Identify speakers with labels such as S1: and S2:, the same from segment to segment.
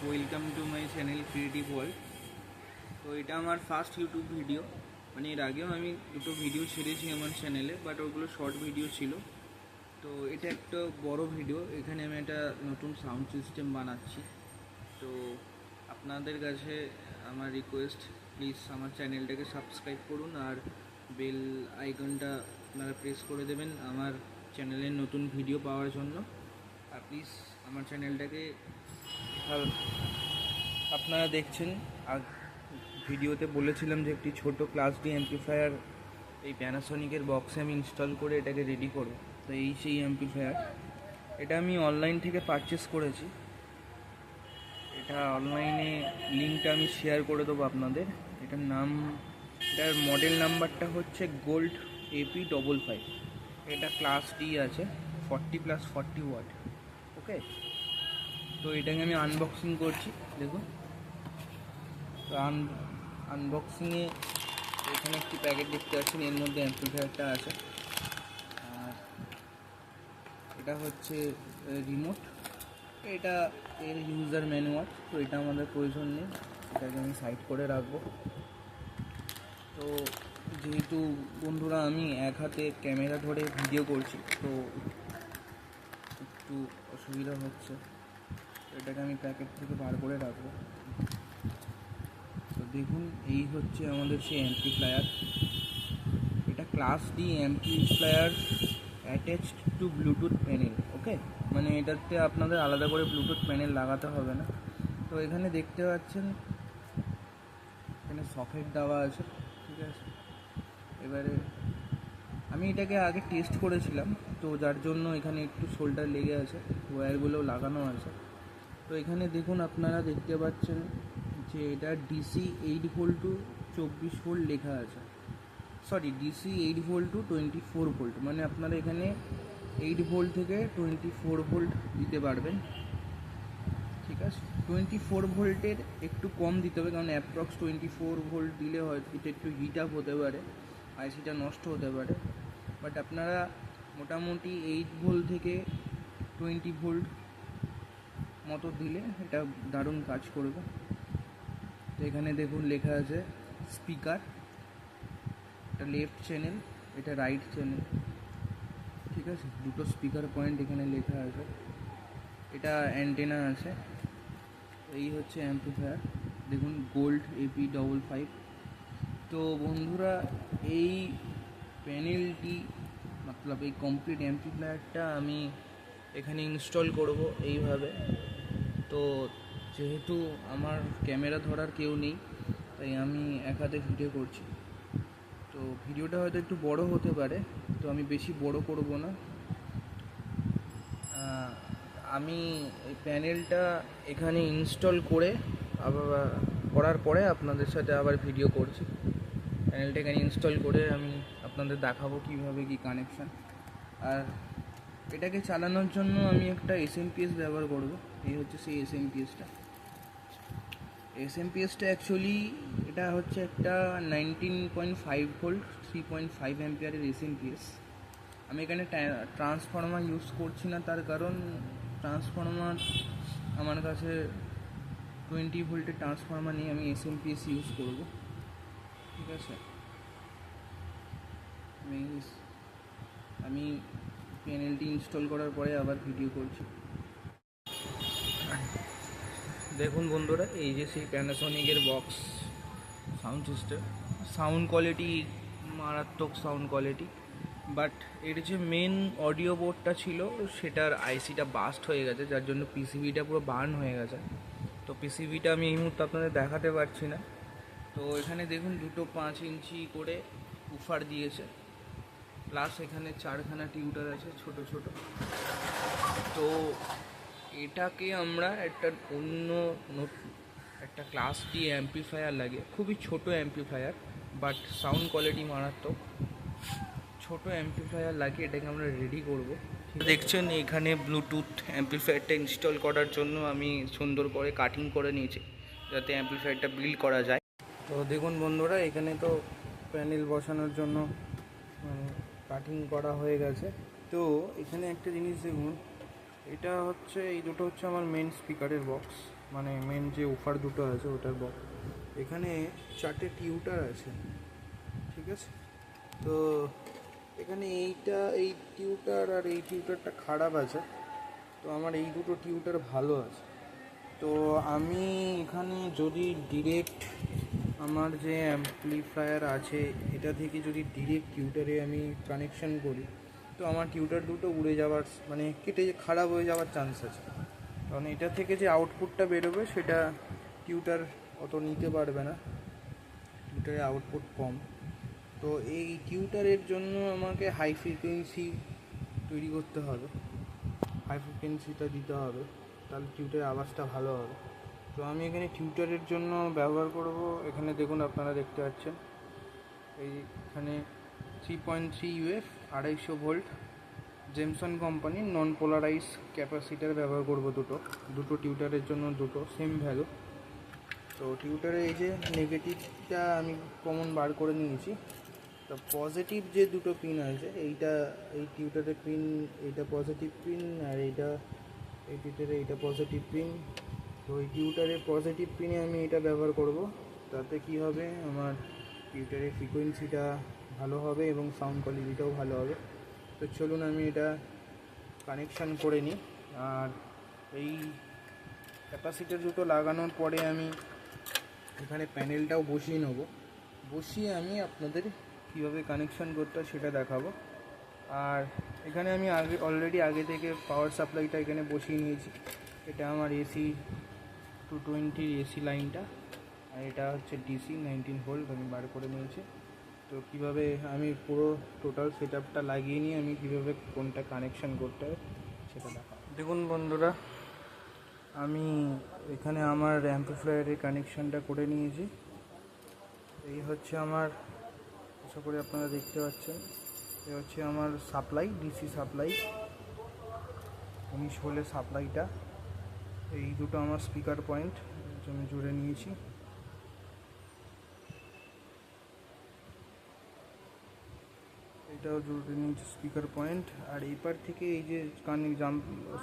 S1: Welcome to my channel creative world. তো এটা আমার ফার্স্ট ইউটিউব ভিডিও, মানে এর আগেও আমি দুটো ভিডিও ছেড়েছি আমার চ্যানেলে, বাট ওগুলো শর্ট ভিডিও ছিল। তো এটা একটা বড় ভিডিও, এখানে আমি একটা নতুন সাউন্ড সিস্টেম বানাচ্ছি। তো আপনাদের কাছে আমার রিকোয়েস্ট, প্লিজ আমার চ্যানেলটাকে সাবস্ক্রাইব করুন আর বেল আইকনটা আপনারা প্রেস করে দেবেন আমার চ্যানেলের নতুন ভিডিও পাওয়ার জন্য। আর প্লিজ আমার চ্যানেলটাকে আপনারা দেখছেন। আর ভিডিওতে বলেছিলাম যে একটি ছোট ক্লাস ডি অ্যাম্প্লিফায়ার এই প্যানাসোনিকের বক্সে আমি ইনস্টল করে এটাকে রেডি করব। তো এই সেই অ্যাম্প্লিফায়ার, এটা আমি অনলাইন থেকে পারচেস করেছি। এটা অনলাইনে লিঙ্কটা আমি শেয়ার করে দেবো আপনাদের। এটার মডেল নাম্বারটা হচ্ছে গোল্ড AP55। এটা ক্লাস ডি আছে, 40+40 ওয়াট। ওকে, তো এটাকে আমি আনবক্সিং করছি। দেখুন, তো আনবক্সিংয়ে এখানে একটি প্যাকেট দেখতে পাচ্ছেন, এর মধ্যে অ্যাম্প্লিফায়ারটা আছে। আর এটা হচ্ছে রিমোট, এটা এর ইউজার ম্যানুয়াল। তো এটা আমাদের প্রয়োজন নেই, এটাকে আমি সাইড করে রাখবো। তো যেহেতু বন্ধুরা আমি এক হাতে ক্যামেরা ধরে ভিডিও করছি, তো একটু অসুবিধা হচ্ছে। এটাকে আমি প্যাকেট থেকে বার করে রাখবো। তো দেখুন, এই হচ্ছে আমাদের সেই অ্যাম্প্লিফায়ার। এটা class D amplifier attached to Bluetooth panel. Okay, মানে এটাতে আপনাদের আলাদা করে ব্লুটুথ প্যানেল লাগাতে হবে না। তো এখানে দেখতে পাচ্ছেন এখানে সকেট দেওয়া আছে, ঠিক আছে। এবারে আমি এটাকে আগে টেস্ট করেছিলাম, তো যার জন্য এখানে একটু শোল্ডার লেগে আছে, ওয়্যারগুলোও লাগানো আছে। তো এখানে দেখুন, আপনারা দেখতে পাচ্ছেন যে এটা DC 8 ভোল্ট টু 24 ভোল্ট লেখা আছে। Sorry, DC 8 volt to 24 volt, মানে আপনারা এখানে 8 ভোল্ট থেকে 24 ভোল্ট দিতে পারবেন, ঠিক আছে। 24 ভোল্টের একটু কম দিতে হবে, কারণ অ্যাপ্রক্স 24 ভোল্ট দিলে হয়তো এটা একটু হিট আপ হতে পারে, আইসিটা নষ্ট হতে পারে। বাট আপনারা মোটামুটি 8 ভোল্ট থেকে 20 ভোল্ট মতো দিলে এটা দারুণ কাজ করবে। তো এখানে দেখুন লেখা আছে স্পিকার, এটা লেফট চ্যানেল, এটা রাইট চ্যানেল, ঠিক আছে। দুটো স্পিকার পয়েন্ট এখানে লেখা আছে, এটা অ্যান্টেনা আছে। এই হচ্ছে অ্যাম্প্লিফায়ার, দেখুন গোল্ড AP55। তো বন্ধুরা, এই প্যানেলটি মতলব এই কমপ্লিট অ্যাম্প্লিফায়ারটা আমি এখানে ইনস্টল করব এইভাবে। তো যেহেতু আমার ক্যামেরা ধরার কেউ নেই, তাই আমি এক হাতে ভিডিও করছি। তো ভিডিওটা হয়তো একটু বড় হতে পারে, তো আমি বেশি বড় করব না। আমি এই প্যানেলটা এখানে ইনস্টল করে করার পরে আপনাদের সাথে আবার ভিডিও করছি। প্যানেলটা এখানে ইনস্টল করে আমি আপনাদের দেখাবো কীভাবে কী কানেকশান। আর এটাকে চালানোর জন্য আমি একটা SMPS ব্যবহার করব। এই হচ্ছে সেই SMPSটা। অ্যাকচুয়ালি এটা হচ্ছে একটা 19.5 ভোল্ট 3.5 অ্যাম্পিয়ারের SMPS। আমি এখানে ট্রান্সফর্মার ইউজ করছি না, তার কারণ ট্রান্সফর্মার আমার কাছে 20 ভোল্টের ট্রান্সফর্মার নিয়ে আমি SMPS ইউজ করব, ঠিক আছে। আমি প্যানেলটি ইনস্টল করার পরে আবার ভিডিও করছি। দেখুন বন্ধুরা, এই যে সেই প্যানাসোনিকের box sound system, sound quality মারাত্মক সাউন্ড কোয়ালিটি। বাট এর যে মেন অডিও বোর্ডটা ছিল সেটার আইসিটা বাস্ট হয়ে গেছে, যার জন্য পিসিবিটা পুরো বার্ন হয়ে গেছে। তো পিসিবিটা আমি এই মুহূর্তে আপনাদের দেখাতে পারছি না। তো এখানে দেখুন দুটো 5 ইঞ্চি করে উফার দিয়েছে, প্লাস এখানে 4খানা টিউটার আছে ছোট ছোট। তো এটাকে আমরা একটা ক্লাস ডি অ্যাম্প্লিফায়ার লাগে, খুবই ছোট অ্যাম্প্লিফায়ার, বাট সাউন্ড কোয়ালিটি মারাত্মক। ছোট অ্যাম্প্লিফায়ার লাগে, এটাকে আমরা রেডি করব। দেখছেন এখানে ব্লুটুথ অ্যাম্প্লিফায়ারটা ইনস্টল করার জন্য আমি সুন্দর করে কাটিং করে নিয়েছি, যাতে অ্যাম্প্লিফায়ারটা বিল্ড করা যায়। তো দেখুন বন্ধুরা, এখানে তো প্যানেল বসানোর জন্য কাটিং করা হয়ে গেছে। তো এখানে একটা জিনিস দেখুন, এই দুটো হচ্ছে আমার মেন স্পিকারের বক্স। মানে মেন যে উফার দুটো আছে ওটার বক্স। এখানে 4টে টিউটার আছে, ঠিক আছে। তো এখানে এই টিউটার আর এই টিউটারটা খারাপ আছে, তো আমার এই দুটো টিউটার ভালো আছে। তো আমি এখানে যদি ডিরেক্ট আমার যে অ্যাম্পলিফায়ার আছে এটা থেকে যদি ডিরেক্ট টিউটারে আমি কানেকশন করি, তো আমার টিউটার দুটো উড়ে যাওয়ার মানে কেটে খারাপ হয়ে যাওয়ার চান্স আছে। কারণ এটা থেকে যে আউটপুটটা বেরোবে সেটা টিউটার অত নিতে পারবে না, টিউটারের আউটপুট কম। তো এই টিউটারের জন্য আমাকে হাই ফ্রিকোয়েন্সি তৈরি করতে হবে, হাই ফ্রিকোয়েন্সিটা দিতে হবে, তাহলে টিউটারের আওয়াজটা ভালো হবে। তো আমি এখানে টিউটারের জন্য ব্যবহার করব, এখানে দেখুন আপনারা দেখতে পাচ্ছেন এইখানে 3.3 UF 250 ভোল্ট জেমসন কোম্পানির নন পোলারাইজ ক্যাপাসিটার ব্যবহার করব, দুটো টিউটারের জন্য দুটো সেম ভ্যালু। তো টিউটারে এই যে নেগেটিভটা আমি কমন বার করে নিয়েছি। তো পজিটিভ যে দুটো পিন আছে, এই টিউটারের পিন এইটা পজিটিভ পিন, আর এই টিউটারে এইটা পজিটিভ পিন। তো এই টিউটারের পজিটিভ পিনে আমি এটা ব্যবহার করব, তাতে কি হবে আমার টিউটারের ফ্রিকোয়েন্সিটা ভালো হবে এবং সাউন্ড কোয়ালিটিটাও ভালো হবে। তো চলুন আমি এটা কানেকশান করে নিই। আর এই ক্যাপাসিটার দুটো লাগানোর পরে আমি এখানে প্যানেলটাও বসিয়ে নেব, বসিয়ে আমি আপনাদের কীভাবে কানেকশান করতে হয় সেটা দেখাবো। আর এখানে আমি অলরেডি আগে থেকে পাওয়ার সাপ্লাইটা এখানে বসিয়ে নিয়েছি। এটা আমার AC 220 AC লাইনটা, আর এটা হচ্ছে DC 19 ভোল্ট আমি বার করে নিয়েছি। তো কীভাবে আমি পুরো টোটাল সেট আপটা লাগিয়ে নিয়ে আমি কীভাবে কোনটা কানেকশান করতে হয় সেটা দেখাবো। দেখুন বন্ধুরা, আমি এখানে আমার অ্যাম্পলিফায়ারের কানেকশানটা করে নিয়েছি। এই হচ্ছে আমার, আশা করি আপনারা দেখতে পাচ্ছেন, এই হচ্ছে আমার সাপ্লাই, DC সাপ্লাই 19 ভোল্টের সাপ্লাইটা। এই দুটো আমার স্পিকার পয়েন্ট আমি জুড়ে নিয়েছি। এটাও জুড়ে নিয়েছি স্পিকার পয়েন্ট। আর এইপার থেকে এই যে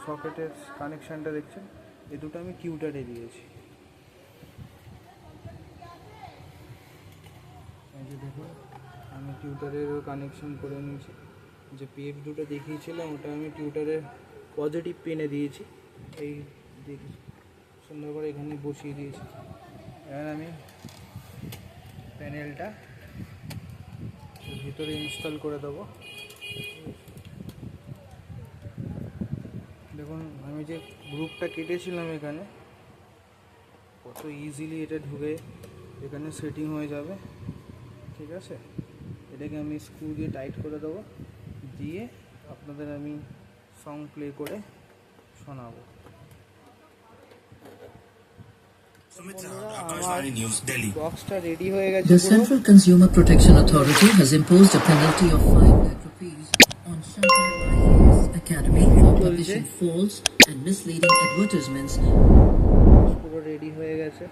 S1: সকেটের কানেকশানটা দেখছেন, এই দুটো আমি টিউটারে দিয়েছি। এই যে দেখুন আমি টিউটারেরও কানেকশান করে নিয়েছি। যে PF দুটো দেখিয়েছিলাম ওটা আমি টিউটারের পজিটিভ পিনে দিয়েছি, এই দেখি সুন্দর করে এখানে বসিয়ে দিয়েছি। এবার আমি প্যানেলটা ভিতরে ইনস্টল করে দেবো। দেখুন আমি যে গ্রুপটা কেটেছিলাম এখানে, কত ইজিলি এটা ঢুকে এখানে সেটিং হয়ে যাবে, ঠিক আছে। এটাকে আমি স্ক্রু দিয়ে টাইট করে দেবো, দিয়ে আপনাদের আমি সং প্লে করে শোনাবো। বক্সটা রেডি হয়ে গেছে।
S2: The Central Consumer Protection Authority has imposed a penalty of 5 lakh rupees on Shankar IAS Academy for publishing false and misleading advertisements.
S1: পুরো রেডি হয়ে গেছে।